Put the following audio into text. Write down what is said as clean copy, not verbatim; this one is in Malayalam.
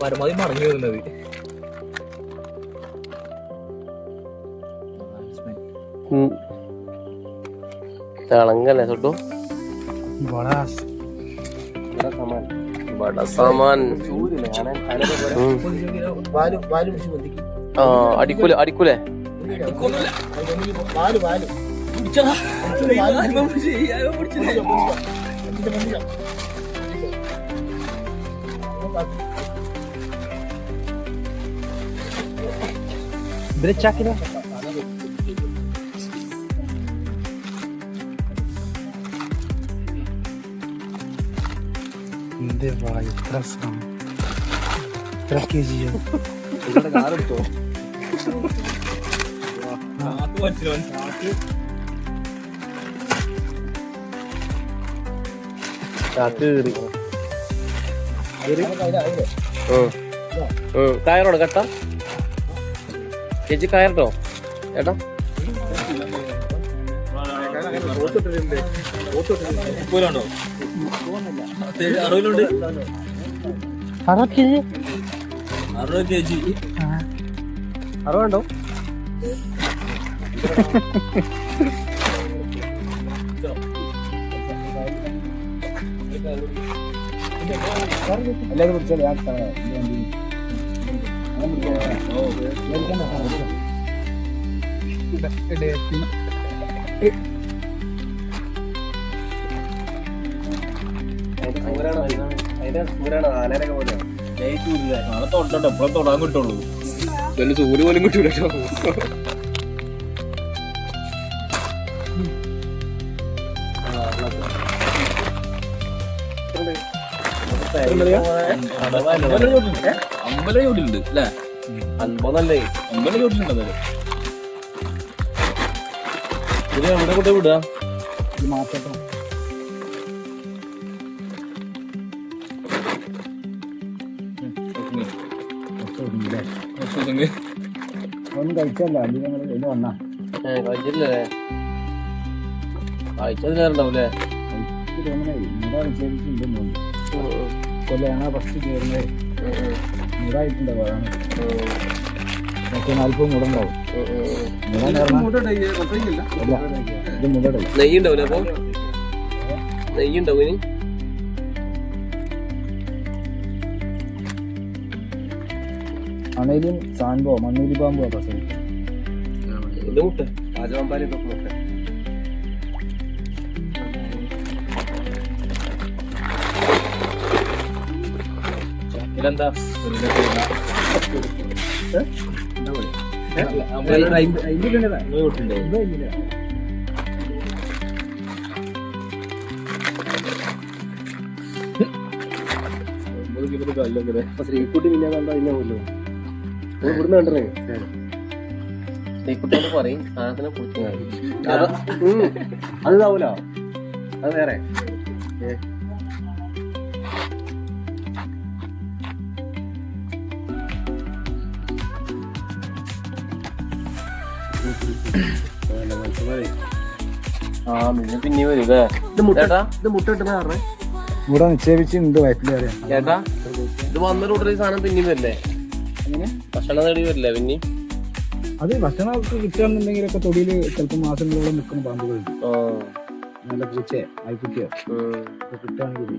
പരമാവധി മടങ്ങി വരുന്നത്. തിളങ്ങല്ലേ തൊട്ടു സാമാൻ. അടിക്കൂലേ അടിക്കൂലേ ബ്രച്ചാക്കില്ല. എത്ര കെ ജിയോ കാറെടുത്തോ? കയറോണോ കട്ട ചേച്ചി കയറട്ടോ ചേട്ടാ? അറുപതുണ്ടോ? എല്ലാവരും പിടിച്ചോളൂ. തൊടാൻ കിട്ടുള്ളൂ. സൂര്യ പോലും കിട്ടൂല. അമ്പല ചോട്ടിലുണ്ട് അല്ലേ? അൻപതല്ലേ? അമ്പല ചോട്ടിലുണ്ട്. ഇത് എവിടെ കൂടെ വിടുക? മാറ്റട്ടോ. ഒന്നും കഴിച്ചല്ല ഇത് വന്നാ കഴിച്ചില്ലേ? കഴിച്ചതിലേറുണ്ടാവൂലേ? കൊല്ലണ ഫസ്റ്റ് ചേർന്നത് 100 അതാണ്. 40 മുടണ്ടാവും. ഇത് മുട നെയ്യുണ്ടാവൂലേ? അപ്പൊ നെയ്യുണ്ടാവും ഇനി? അണയിലും സാൻപോ മണ്ണൂലി പാമ്പോ പ്രസവിക്കും. ഇത് മുട്ട രാജവമ്പാരി ഇതൊക്കെ മുട്ട. ഇതെന്താ? ശ്രീക്കുട്ടി പിന്നെ കണ്ട പിന്നെ പോലോ ഇവിടുന്ന് കണ്ടേ. ശ്രീക്കുട്ടിയോട് പറയും സാധനത്തിനെ കുറിച്ച് അത് ഇതാവൂലോ, അത് വേറെ. പിന്നെ വരും ഇത് മുട്ട കിട്ടുന്ന കാരണം ഇവിടെ നിക്ഷേപിച്ചിട്ടുണ്ട് വയറ്റിലേറെ. ചേട്ടാ ഇത് വന്ന റൂട്ടിൽ ഈ സാധനം പിന്നെയും വരില്ലേ? ഭക്ഷണം നേടി വരില്ലേ പിന്നെ? അത് ഭക്ഷണമൊക്കെ കിട്ടുകയാണെന്നുണ്ടെങ്കിലൊക്കെ തൊടിയിൽ ചിലപ്പോൾ മാസങ്ങളോളം നിൽക്കുന്ന പാമ്പുകളുണ്ട്. നല്ല പൂച്ചയോ ആയിക്കുട്ടിയോ കിട്ടുകയാണെങ്കിൽ